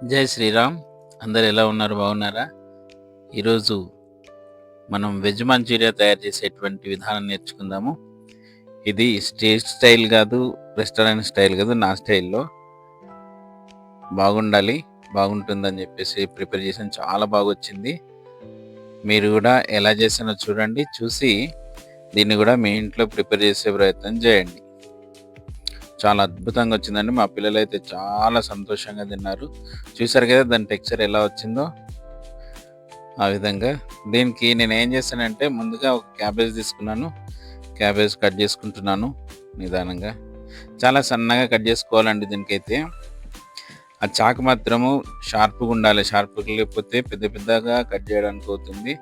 జై శ్రీరామ్. అందరు ఎలా ఉన్నారు? బాగున్నారా? ఈరోజు మనం వెజ్ మంచూరియా తయారు చేసేటువంటి విధానం నేర్చుకుందాము. ఇది స్ట్రీట్ స్టైల్ కాదు, రెస్టారెంట్ స్టైల్ కాదు, నా స్టైల్లో బాగుండాలి, బాగుంటుందని చెప్పేసి ప్రిపేర్ చేసాను. చాలా బాగా వచ్చింది. మీరు కూడా ఎలా చేసానో చూడండి. చూసి దీన్ని కూడా మీ ఇంట్లో ప్రిపేర్ చేసే ప్రయత్నం చేయండి. చాలా అద్భుతంగా వచ్చిందండి. మా పిల్లలు అయితే చాలా సంతోషంగా తిన్నారు. చూసారు కదా దాని టెక్స్చర్ ఎలా వచ్చిందో. ఆ విధంగా దీనికి నేను ఏం చేశానంటే ముందుగా ఒక క్యాబేజ్ తీసుకున్నాను. క్యాబేజ్ కట్ చేసుకుంటున్నాను నిదానంగా. చాలా సన్నగా కట్ చేసుకోవాలండి దీనికైతే. ఆ చాకు మాత్రము షార్ప్గా ఉండాలి. షార్ప్గా లేకపోతే పెద్ద పెద్దగా కట్ చేయడానికి అవుతుంది.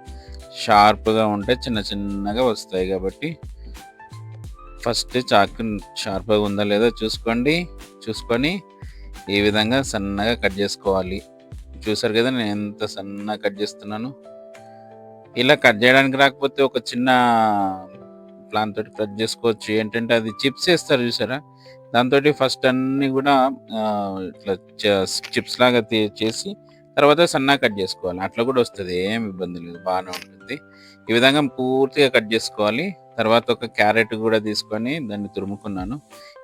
షార్ప్గా ఉంటే చిన్న చిన్నగా వస్తాయి. కాబట్టి ఫస్ట్ చాకు షార్ప్గా ఉందా లేదో చూసుకొని ఈ విధంగా సన్నగా కట్ చేసుకోవాలి. చూసారు కదా నేను ఎంత సన్నగా కట్ చేస్తున్నాను. ఇలా కట్ చేయడానికి రాకపోతే ఒక చిన్న ప్లాన్ తోటి కట్ చేసుకోవచ్చు. ఏంటంటే అది చిప్స్ వేస్తారు చూసారా, దాంతో ఫస్ట్ అన్నీ కూడా ఇట్లా చిప్స్ లాగా చేసి తర్వాత సన్నగా కట్ చేసుకోవాలి. అట్లా కూడా వస్తుంది, ఏం ఇబ్బంది లేదు, బాగానే ఉంటుంది. ఈ విధంగా పూర్తిగా కట్ చేసుకోవాలి. తర్వాత ఒక క్యారెట్ కూడా తీసుకొని దాన్ని తురుముకున్నాను.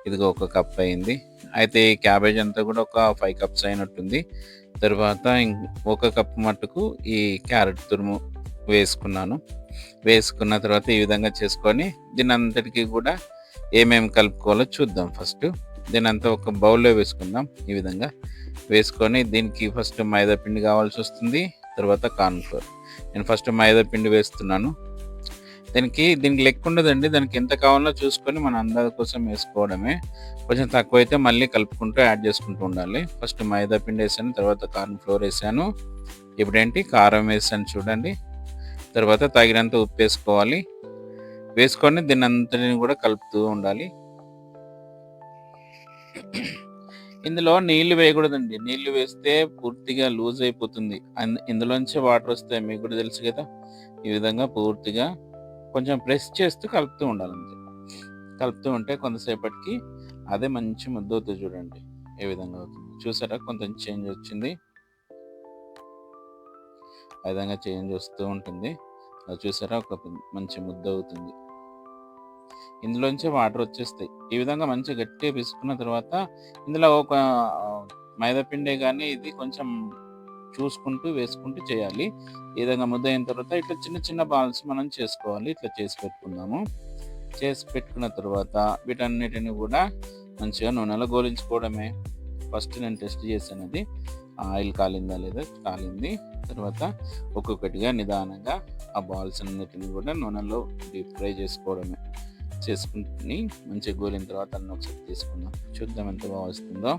ఇదిగో ఒక కప్ అయింది. అయితే ఈ క్యాబేజ్ అంతా కూడా ఒక 5 కప్స్ అయినట్టుంది. తర్వాత ఒక కప్ మట్టుకు ఈ క్యారెట్ తురుము వేసుకున్న తర్వాత ఈ విధంగా చేసుకొని దీని అంతటికి కూడా ఏమేమి కలుపుకోవాలో చూద్దాం. ఫస్ట్ దీని అంతా ఒక బౌల్లో వేసుకుందాం. ఈ విధంగా వేసుకొని దీనికి ఫస్ట్ మైదా పిండి కావాల్సి వస్తుంది, తర్వాత కార్న్ఫ్లోర్. నేను ఫస్ట్ మైదా పిండి వేస్తున్నాను. దీనికి లెక్క ఉండదండి. దానికి ఎంత కావాలో చూసుకొని మన అందాజ కోసం వేసుకోవడమే. కొంచెం తక్కువ అయితే మళ్ళీ కలుపుకుంటూ యాడ్ చేసుకుంటూ ఉండాలి. ఫస్ట్ మైదా పిండి వేసాను, తర్వాత కార్న్ఫ్లోర్ వేసాను. ఇప్పుడేంటి కారం వేసాను చూడండి. తర్వాత తగినంత ఉప్పు వేసుకోవాలి. వేసుకొని దీన్ని అంతటిని కూడా కలుపుతూ ఉండాలి. ఇందులో నీళ్లు వేయకూడదండి. నీళ్లు వేస్తే పూర్తిగా లూజ్ అయిపోతుంది. ఇందులోంచి వాటర్ వస్తాయి, మీకు కూడా తెలుసు కదా. ఈ విధంగా పూర్తిగా కొంచెం ప్రెస్ చేస్తూ కలుపుతూ ఉండాలి. అంతే, కలుపుతూ ఉంటే కొంతసేపటికి అదే మంచి ముద్ద అవుతుంది. చూడండి ఏ విధంగా అవుతుంది. చూసారా కొంచెం చేంజ్ వచ్చింది. ఆ విధంగా చేంజ్ వస్తూ ఉంటుంది. అది చూసారా ఒక మంచి ముద్ద అవుతుంది. ఇందులోంచి వాటర్ వచ్చేస్తాయి. ఈ విధంగా మంచిగా గట్టిగా పిసుకున్న తర్వాత ఇందులో ఒక మైదా పిండే కానీ ఇది కొంచెం చూసుకుంటూ వేసుకుంటూ చేయాలి. ఈ విధంగా ముద్ద అయిన తర్వాత ఇట్లా చిన్న చిన్న బాల్స్ మనం చేసుకోవాలి. ఇట్లా చేసి పెట్టుకుందాము. చేసి పెట్టుకున్న తర్వాత వీటన్నిటిని కూడా మంచిగా నూనెలో గోలించుకోవడమే. ఫస్ట్ నేను టెస్ట్ చేశాను, అది ఆయిల్ కాలిందా లేదా. కాలింది. తర్వాత ఒక్కొక్కటిగా నిదానంగా ఆ బాల్స్ అన్నిటిని కూడా నూనెలో డీప్ ఫ్రై చేసుకోవడమే. చేసుకుని మంచిగా గోలిన తర్వాత అన్నీ ఒకసారి తీసుకుందాం. చూద్దాం ఎంత బాగా వస్తుందో.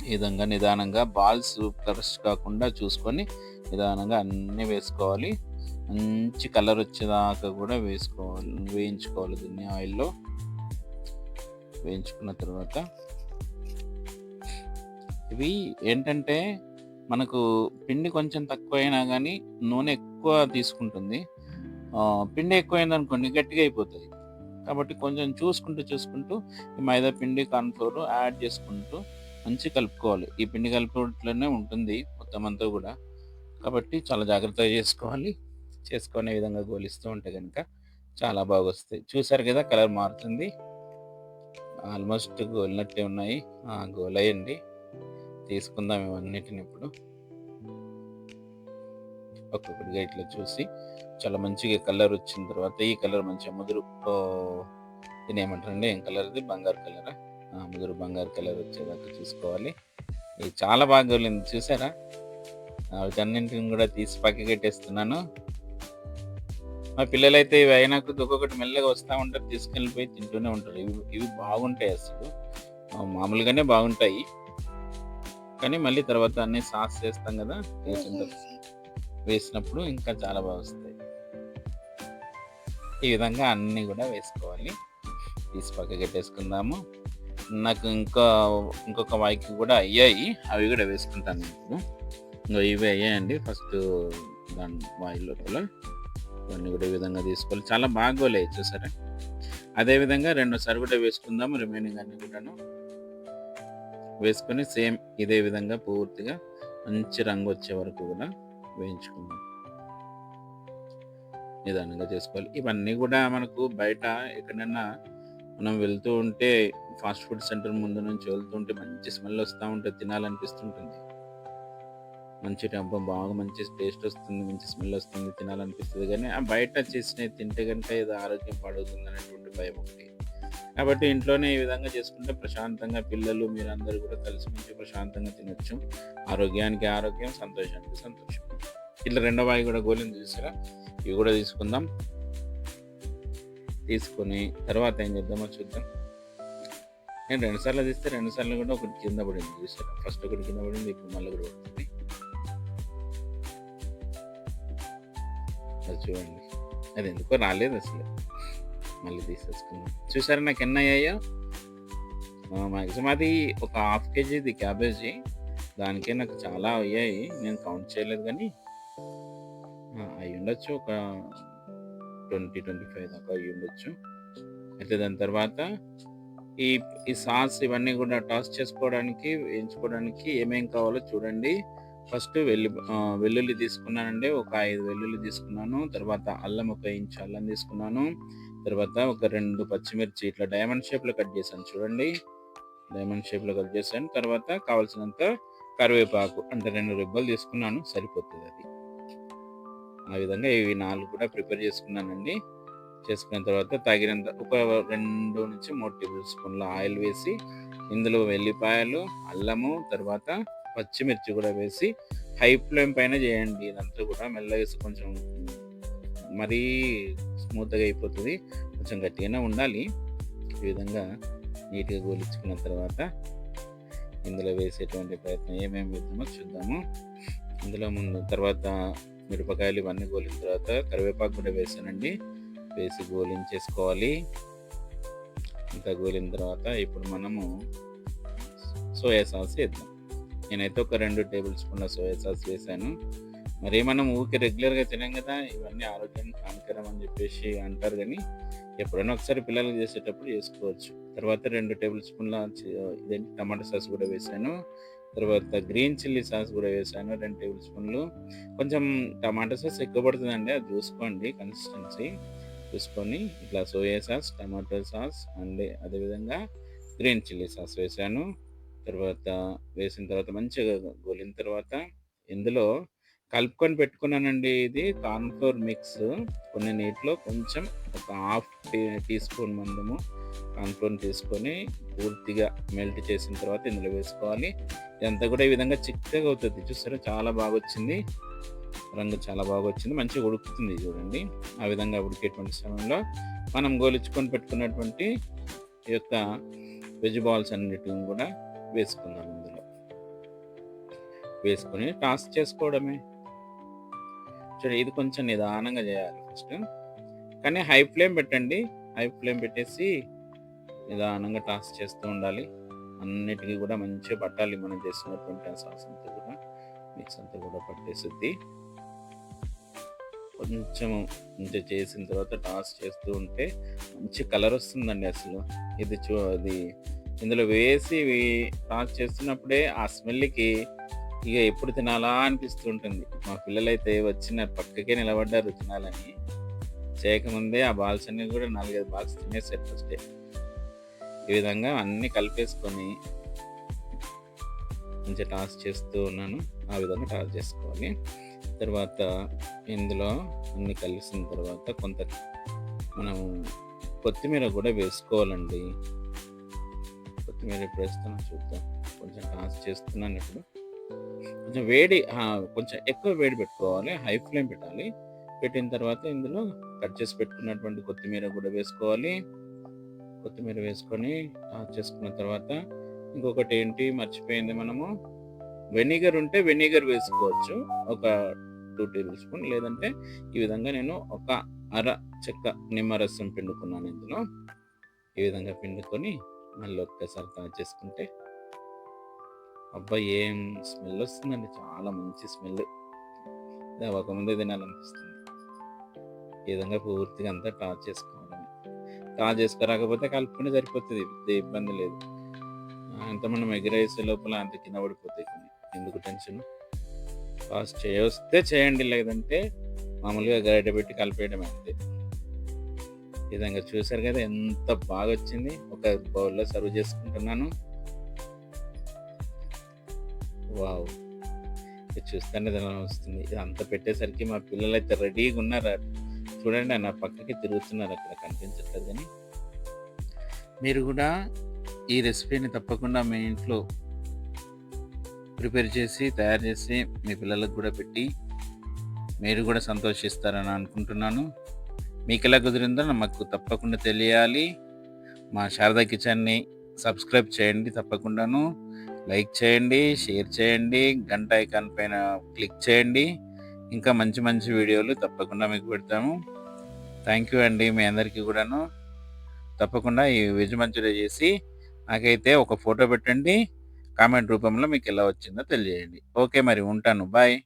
ఈ విధంగా నిదానంగా బాల్స్ కరెక్ట్ కాకుండా చూసుకొని నిదానంగా అన్నీ వేసుకోవాలి. మంచి కలర్ వచ్చేదాకా కూడా వేయించుకోవాలి. దీన్ని ఆయిల్లో వేయించుకున్న తర్వాత ఇవి ఏంటంటే మనకు పిండి కొంచెం తక్కువ అయినా కానీ నూనె ఎక్కువ తీసుకుంటుంది. పిండి ఎక్కువైంది అనుకోండి గట్టిగా అయిపోతుంది. కాబట్టి కొంచెం చూసుకుంటూ ఈ మైదా పిండి కార్న్ఫ్లోర్ యాడ్ చేసుకుంటూ మంచిగా కలుపుకోవాలి. ఈ పిండి కలుపుకోవట్లోనే ఉంటుంది మొత్తం అంతా కూడా. కాబట్టి చాలా జాగ్రత్తగా చేసుకునే విధంగా గోలిస్తూ ఉంటే కనుక చాలా బాగా వస్తాయి. చూసారు కదా కలర్ మారుతుంది. ఆల్మోస్ట్ గోలినట్టే ఉన్నాయి. గోలయండి. తీసుకుందాం ఇవన్నిటిని ఇప్పుడు ఒక్కొక్కటిగా ఇట్లా చూసి చాలా మంచిగా కలర్ వచ్చిన తర్వాత ఈ కలర్ మంచిగా ముదురు దీని ఏమంటారండి, ఏం కలర్ ఇది? బంగారు కలరా? ముదురు బంగారు కలర్ వచ్చేదాకా చూసుకోవాలి. ఇది చాలా బాగా గోలింది. చూసారా? వీటన్నింటిని కూడా తీసి పక్కకి పెట్టేస్తున్నాను. మా పిల్లలైతే ఇవి అయినాక ఒక్కొక్కటి మెల్లగా వస్తూ ఉంటారు, తీసుకెళ్ళిపోయి తింటూనే ఉంటారు. ఇవి బాగుంటాయి, అసలు మామూలుగానే బాగుంటాయి. కానీ మళ్ళీ తర్వాత అన్ని సాస్ చేస్తాం కదా, వేసినప్పుడు ఇంకా చాలా బాగా వస్తాయి. ఈ విధంగా అన్నీ కూడా వేసుకోవాలి. తీసి పక్కకి పెట్టేసుకుందాము. నాకు ఇంకొక వాయికి కూడా అయ్యాయి, అవి కూడా వేసుకుంటాను ఇప్పుడు. ఇవి అయ్యాయండి. ఫస్ట్ దాని వాయి లోపల ఇవన్నీ కూడా ఈ విధంగా తీసుకోవాలి. చాలా బాగా గోలాయి చూసారా. అదేవిధంగా రెండోసారి కూడా వేసుకుందాము రిమైనింగ్ అన్ని కూడాను. వేసుకొని సేమ్ ఇదే విధంగా పూర్తిగా మంచి రంగు వచ్చే వరకు కూడా వేయించుకుందాం. నిదానంగా చేసుకోవాలి. ఇవన్నీ కూడా మనకు బయట ఎక్కడైనా మనం వెళ్తూ ఉంటే ఫాస్ట్ ఫుడ్ సెంటర్ ముందు నుంచి వెళ్తుంటే మంచి స్మెల్ వస్తూ ఉంటుంది, తినాలనిపిస్తుంటుంది. మంచి అబ్బా! బాగా మంచి టేస్ట్ వస్తుంది, మంచి స్మెల్ వస్తుంది, తినాలనిపిస్తుంది. కానీ ఆ బయట చేసినవి తింటే గనుక ఏదో ఆరోగ్యం పాడవుతుందనేటువంటి భయం ఒకటి. కాబట్టి ఇంట్లోనే ఈ విధంగా చేసుకుంటే ప్రశాంతంగా పిల్లలు మీరందరూ కూడా కలిసిమెలిసి ప్రశాంతంగా తినొచ్చు. ఆరోగ్యానికి ఆరోగ్యం, సంతోషానికి సంతోషం. ఇట్లా రెండో వాయి కూడా గోలింది చూసారా? ఇవి కూడా తీసుకుందాం. తీసుకొని తర్వాత ఏం చేద్దామో చూద్దాం. నేను 2 సార్లు తీస్తే 2 సార్లు కూడా ఒకటి కింద పడింది చూసారా? ఫస్ట్ ఒకటి కింద పడింది, ఇప్పుడు మళ్ళీ కూడా పడుతుంది. అది చూడండి, అది ఎందుకో రాలేదు అసలు. మళ్ళీ తీసేసుకుందాం. చూసారా నాకు ఎన్ని అయ్యాయో? మ్యాక్సిమం అది ఒక హాఫ్ కేజీది క్యాబేజీ, దానికే నాకు చాలా అయ్యాయి. నేను కౌంట్ చేయలేదు కానీ అయి ఉండొచ్చు, ఒక 20-25 దాకా అయ్యి ఉండొచ్చు. అయితే దాని తర్వాత ఈ ఈ సాస్ ఇవన్నీ కూడా టాస్ చేసుకోవడానికి, వేయించుకోవడానికి ఏమేం కావాలో చూడండి. ఫస్ట్ వెల్లుల్లి తీసుకున్నానండి, ఒక 5 వెల్లుల్లి తీసుకున్నాను. తర్వాత అల్లం, ఒక ఇంచు అల్లం తీసుకున్నాను. తర్వాత ఒక 2 పచ్చిమిర్చి ఇట్లా డైమండ్ షేప్లో కట్ చేశాను చూడండి. డైమండ్ షేప్లో కట్ చేశాను. తర్వాత కావాల్సినంత కరివేపాకు, అంటే 2 రెబ్బలు తీసుకున్నాను, సరిపోతుంది అది. ఆ విధంగా ఇవి 4 కూడా ప్రిపేర్ చేసుకున్నానండి. చేసుకున్న తర్వాత తగినంత ఒక 2-3 టేబుల్ స్పూన్ల ఆయిల్ వేసి, ఇందులో వెల్లిపాయలు, అల్లము, తర్వాత పచ్చిమిర్చి కూడా వేసి హై ఫ్లేమ్ పైన చేయండి. ఇదంతా కూడా మెల్లగా కొంచెం మరీ స్మూత్గా అయిపోతుంది, కొంచెం గట్టిగానే ఉండాలి. ఈ విధంగా నీట్గా గోలించుకున్న తర్వాత ఇందులో వేసేటువంటి ప్రయత్నం ఏమేమి వేద్దామో చూద్దాము. ఇందులో తర్వాత మిరపకాయలు ఇవన్నీ గోలిన తర్వాత కరివేపాకు కూడా వేసానండి. వేసి గోలించేసుకోవాలి. ఇంత గోలిన తర్వాత ఇప్పుడు మనము సోయా సాస్ వేద్దాం. నేనైతే ఒక 2 టేబుల్ స్పూన్ల సోయా సాస్ వేసాను. మరి మనం ఊరికే రెగ్యులర్గా తినాం కదా, ఇవన్నీ ఆరోగ్యానికి హానికరం అని చెప్పేసి అంటారు. కానీ ఎప్పుడైనా ఒకసారి పిల్లలకు చేసేటప్పుడు చేసుకోవచ్చు. తర్వాత 2 టేబుల్ స్పూన్ల ఇదేంటి టమాటా సాస్ కూడా వేసాను. తర్వాత గ్రీన్ చిల్లీ సాస్ కూడా వేసాను 2 టేబుల్ స్పూన్లు. కొంచెం టమాటా సాస్ ఎక్కువ పడుతుందండి, అది చూసుకోండి కన్సిస్టెన్సీ చూసుకొని. ఇట్లా soya sauce, tomato sauce and అదేవిధంగా గ్రీన్ చిల్లీ సాస్ వేసాను. తర్వాత వేసిన తర్వాత మంచిగా గోలిన తర్వాత ఇందులో కలుపుకొని పెట్టుకున్నానండి. ఇది కార్న్‌ఫ్లోర్ మిక్స్. కొన్ని నీటిలో కొంచెం ఒక హాఫ్ టీ స్పూన్ మందము కార్న్‌ఫ్లోర్ తీసుకొని పూర్తిగా మెల్ట్ చేసిన తర్వాత ఇందులో వేసుకోవాలి. ఇదంతా కూడా ఈ విధంగా చిక్కగా అవుతుంది. చూసారా, చాలా బాగా వచ్చింది, రంగు చాలా బాగా వచ్చింది, మంచిగా ఉడుకుతుంది చూడండి. ఆ విధంగా ఉడికేటువంటి సమయంలో మనం గోలించుకొని పెట్టుకున్నటువంటి ఈ యొక్క వెజ్ బాల్స్ అన్నిటిని కూడా వేసుకుందాం. ఇందులో వేసుకొని టాస్ చేసుకోవడమే. చూడండి, ఇది కొంచెం నిదానంగా చేయాలి ఫస్ట్, కానీ హై ఫ్లేమ్ పెట్టండి. హై ఫ్లేమ్ పెట్టేసి నిదానంగా టాస్ చేస్తూ ఉండాలి. అన్నిటికీ కూడా మంచిగా పట్టాలి మనం చేసినటువంటి ఆ సాస్ అంతా కూడా, మిక్స్ అంతా కూడా పట్టేసిద్ది. కొంచెం మంచిగా చేసిన తర్వాత టాస్ చేస్తూ ఉంటే మంచి కలర్ వస్తుందండి అసలు. అది ఇందులో వేసి టాస్ చేస్తున్నప్పుడే ఆ స్మెల్కి ఇక ఎప్పుడు తినాలా అనిపిస్తుంటుంది. మా పిల్లలైతే వచ్చిన పక్కకే నిలబడ్డారు తినాలని. చేయకముందే ఆ బాల్స్ అన్ని కూడా 4-5 బాల్స్ తినేసారు ఫస్టే. ఈ విధంగా అన్నీ కలిపేసుకొని మంచిగా టాస్ చేస్తూ ఉన్నాను. ఆ విధంగా టాస్ చేసుకోవాలి. తర్వాత ఇందులో అన్నీ కలిసిన తర్వాత కొంత మనం కొత్తిమీర కూడా వేసుకోవాలండి. కొత్తిమీర ఎప్పుడు వేస్తానో చూద్దాం. కొంచెం టాస్ చేస్తున్నాను ఇప్పుడు. కొంచెం కొంచెం ఎక్కువ వేడి పెట్టుకోవాలి, హై ఫ్లేమ్ పెట్టాలి. పెట్టిన తర్వాత ఇందులో కట్ చేసి పెట్టుకున్నటువంటి కొత్తిమీర కూడా వేసుకోవాలి. కొత్తిమీర వేసుకొని టాస్ చేసుకున్న తర్వాత ఇంకొకటి ఏంటి మర్చిపోయింది, మనము వెనిగర్ ఉంటే వెనిగర్ వేసుకోవచ్చు, ఒక 2 టేబుల్ స్పూన్. లేదంటే ఈ విధంగా నేను ఒక అర చెక్క నిమ్మరసం పిండుకున్నాను ఇందులో. ఈ విధంగా పిండుకొని మళ్ళీ ఒక్కసారి టాస్ చేసుకుంటే అబ్బా, ఏం స్మెల్ వస్తుందండి, చాలా మంచి స్మెల్. ఒక ముందే తినాలనిపిస్తుంది. ఈ విధంగా పూర్తిగా అంతా టాస్ చేసుకోవాలి. టాస్ చేసుకోరాకపోతే కలుపుకుంటే సరిపోతుంది, ఇబ్బంది లేదు. అంత మనం ఎగరేసే లోపల అంత కింద పడిపోతాయి కొన్ని. ఎందుకు టెన్షన్. ఫాస్ట్ చేయొస్తే చేయండి, లేదంటే మామూలుగా గరిటె పెట్టి కలిపేయడమే అంతే. ఈ విధంగా చూసారు కదా ఎంత బాగా వచ్చింది. ఒక బౌల్‌లో సర్వ్ చేసుకుంటున్నాను. వావ్! ఇది చూస్తేనే తినాలనిపిస్తుంది. ఇదంతా పెట్టేసరికి మా పిల్లలైతే రెడీగా ఉన్నారు. చూడండి నా పక్కకి తిరుగుతున్నారు, అక్కడ కనిపించట్లేదు గానీ. మీరు గూడా ఈ రెసిపీని తప్పకుండా మీ ఇంట్లో ప్రిపేర్ చేసి, తయారు చేసి మీ పిల్లలకు గూడా పెట్టి, మీరు గూడా సంతోషిస్తారని అనుకుంటున్నాను. మీకెలా కుదిరిందో మాకు తప్పకుండా తెలియాలి. మా శారదా కిచెన్‌ని సబ్స్క్రైబ్ చేయండి తప్పకుండాను. లైక్ చేయండి, షేర్ చేయండి, గంట ఐకాన్ పైన క్లిక్ చేయండి. ఇంకా మంచి మంచి వీడియోలు తప్పకుండా మీకు పెడతాము. థ్యాంక్ యూ అండి మీ అందరికీ కూడాను. తప్పకుండా ఈ వెజ్ మంచూరియా చేసి నాకైతే ఒక ఫోటో పెట్టండి. కామెంట్ రూపంలో మీకెలా వచ్చిందో తెలియజేయండి. ఓకే మరి ఉంటాను. బాయ్.